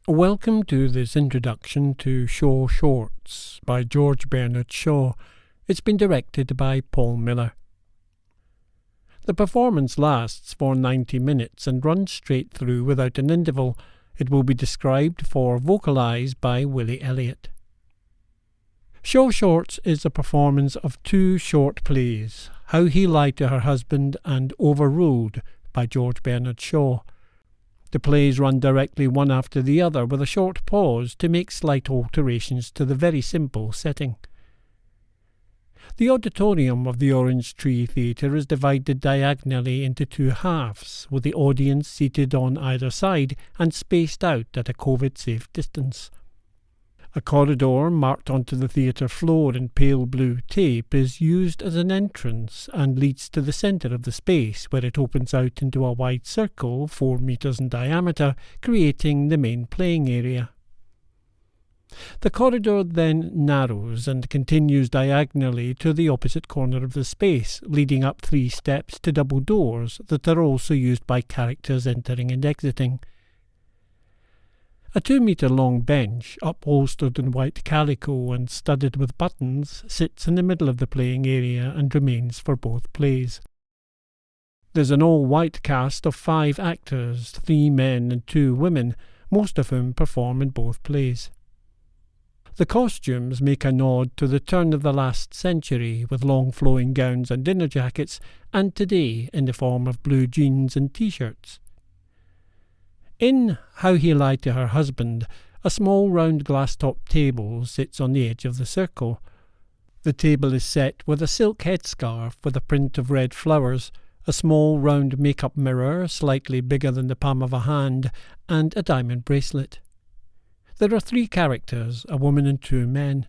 Welcome to this introduction to Shaw Shorts by George Bernard Shaw. It's been directed by Paul Miller. The performance lasts for 90 minutes and runs straight through without an interval. It will be described for VocalEyes by William Elliot. Shaw Shorts is a performance of two short plays, How He Lied to Her Husband and Overruled by George Bernard Shaw. The plays run directly one after the other with a short pause to make slight alterations to the very simple setting. The auditorium of the Orange Tree Theatre is divided diagonally into two halves, with the audience seated on either side and spaced out at a COVID-safe distance. A corridor marked onto the theatre floor in pale blue tape is used as an entrance and leads to the centre of the space, where it opens out into a wide circle 4 metres in diameter, creating the main playing area. The corridor then narrows and continues diagonally to the opposite corner of the space, leading up 3 steps to double doors that are also used by characters entering and exiting. A 2-metre-long bench, upholstered in white calico and studded with buttons, sits in the middle of the playing area and remains for both plays. There's an all-white cast of 5 actors, 3 men and 2 women, most of whom perform in both plays. The costumes make a nod to the turn of the last century, with long flowing gowns and dinner jackets, and today in the form of blue jeans and t-shirts. In How He Lied to Her Husband, a small round glass-topped table sits on the edge of the circle. The table is set with a silk headscarf with a print of red flowers, a small round make-up mirror slightly bigger than the palm of a hand, and a diamond bracelet. There are 3 characters, a woman and 2 men.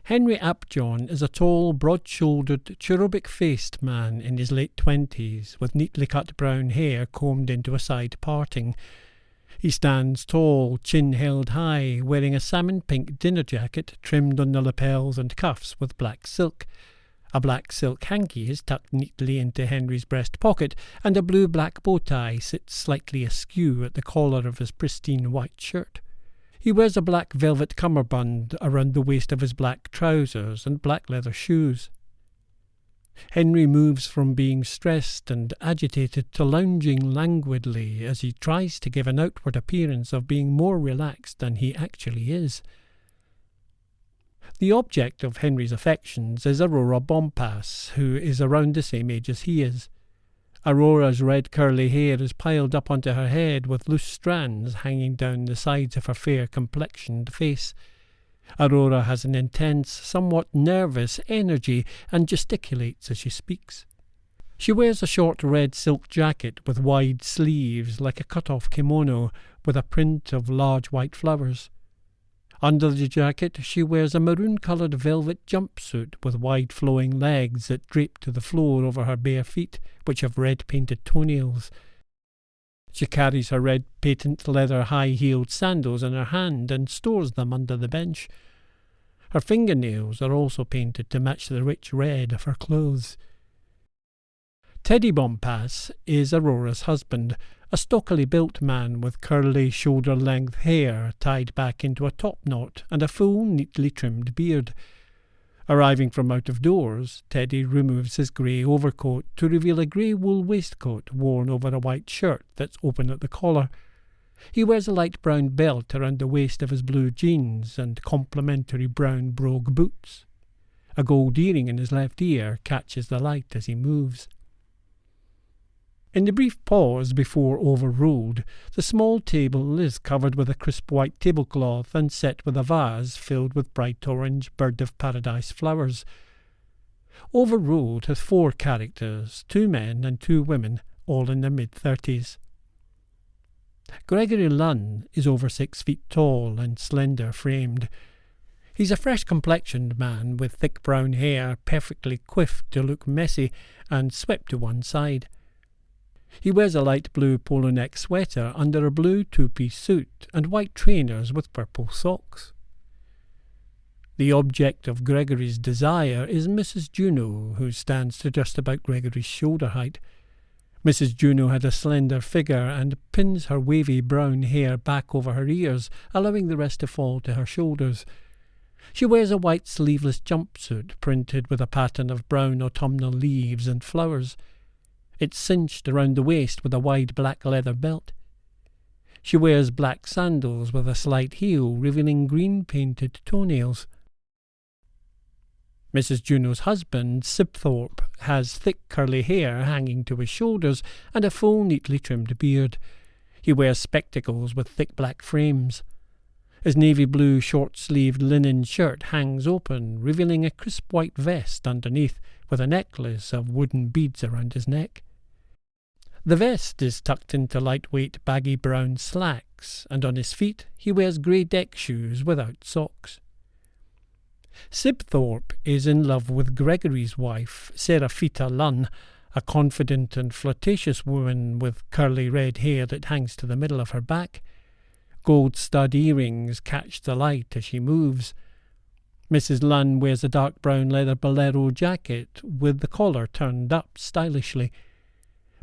Henry Apjohn is a tall, broad-shouldered, cherubic-faced man in his late 20s, with neatly cut brown hair combed into a side parting. He stands tall, chin held high, wearing a salmon-pink dinner jacket trimmed on the lapels and cuffs with black silk. A black silk hanky is tucked neatly into Henry's breast pocket, and a blue-black bow tie sits slightly askew at the collar of his pristine white shirt. He wears a black velvet cummerbund around the waist of his black trousers and black leather shoes. Henry moves from being stressed and agitated to lounging languidly as he tries to give an outward appearance of being more relaxed than he actually is. The object of Henry's affections is Aurora Bompas, who is around the same age as he is. Aurora's red curly hair is piled up onto her head with loose strands hanging down the sides of her fair complexioned face. Aurora has an intense, somewhat nervous energy and gesticulates as she speaks. She wears a short red silk jacket with wide sleeves like a cut-off kimono with a print of large white flowers. Under the jacket she wears a maroon-coloured velvet jumpsuit with wide flowing legs that drape to the floor over her bare feet, which have red painted toenails. She carries her red patent leather high-heeled sandals in her hand and stores them under the bench. Her fingernails are also painted to match the rich red of her clothes. Teddy Bompas is Aurora's husband, a stockily built man with curly shoulder-length hair tied back into a top knot and a full, neatly trimmed beard. Arriving from out of doors, Teddy removes his grey overcoat to reveal a grey wool waistcoat worn over a white shirt that's open at the collar. He wears a light brown belt around the waist of his blue jeans and complimentary brown brogue boots. A gold earring in his left ear catches the light as he moves. In the brief pause before Overruled, the small table is covered with a crisp white tablecloth and set with a vase filled with bright orange bird-of-paradise flowers. Overruled has 4 characters, 2 men and 2 women, all in their mid-30s. Gregory Lunn is over 6 feet tall and slender-framed. He's a fresh-complexioned man with thick brown hair perfectly coiffed to look messy and swept to one side. He wears a light blue polo neck sweater under a blue 2-piece suit and white trainers with purple socks. The object of Gregory's desire is Mrs. Juno, who stands to just about Gregory's shoulder height. Mrs. Juno had a slender figure and pins her wavy brown hair back over her ears, allowing the rest to fall to her shoulders. She wears a white sleeveless jumpsuit printed with a pattern of brown autumnal leaves and flowers. It's cinched around the waist with a wide black leather belt. She wears black sandals with a slight heel, revealing green-painted toenails. Mrs. Juno's husband, Sibthorpe, has thick curly hair hanging to his shoulders and a full, neatly trimmed beard. He wears spectacles with thick black frames. His navy blue short-sleeved linen shirt hangs open, revealing a crisp white vest underneath with a necklace of wooden beads around his neck. The vest is tucked into lightweight baggy brown slacks, and on his feet he wears grey deck shoes without socks. Sibthorpe is in love with Gregory's wife, Seraphita Lunn, a confident and flirtatious woman with curly red hair that hangs to the middle of her back. Gold stud earrings catch the light as she moves. Mrs. Lunn wears a dark brown leather bolero jacket with the collar turned up stylishly.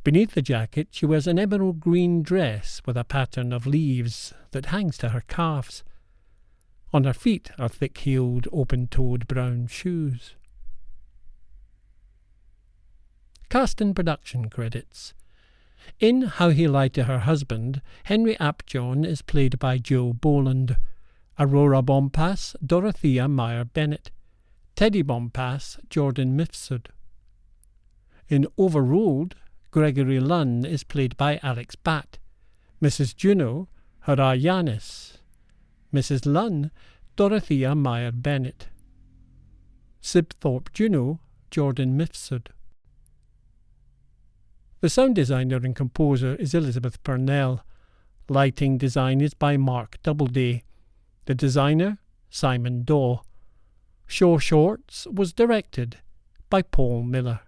Beneath the jacket she wears an emerald green dress with a pattern of leaves that hangs to her calves. On her feet are thick-heeled, open-toed brown shoes. Cast and production credits. In How He Lied to Her Husband, Henry Apjohn is played by Joe Boland. Aurora Bompas, Dorothea Meyer-Bennett. Teddy Bompas, Jordan Mifsud. In Overruled, Gregory Lunn is played by Alex Batt. Mrs. Juno, Hara Yanis. Mrs. Lunn, Dorothea Meyer-Bennett. Sibthorpe Juno, Jordan Mifsud. The sound designer and composer is Elizabeth Purnell. Lighting design is by Mark Doubleday. The designer, Simon Daw. Shore Shorts was directed by Paul Miller.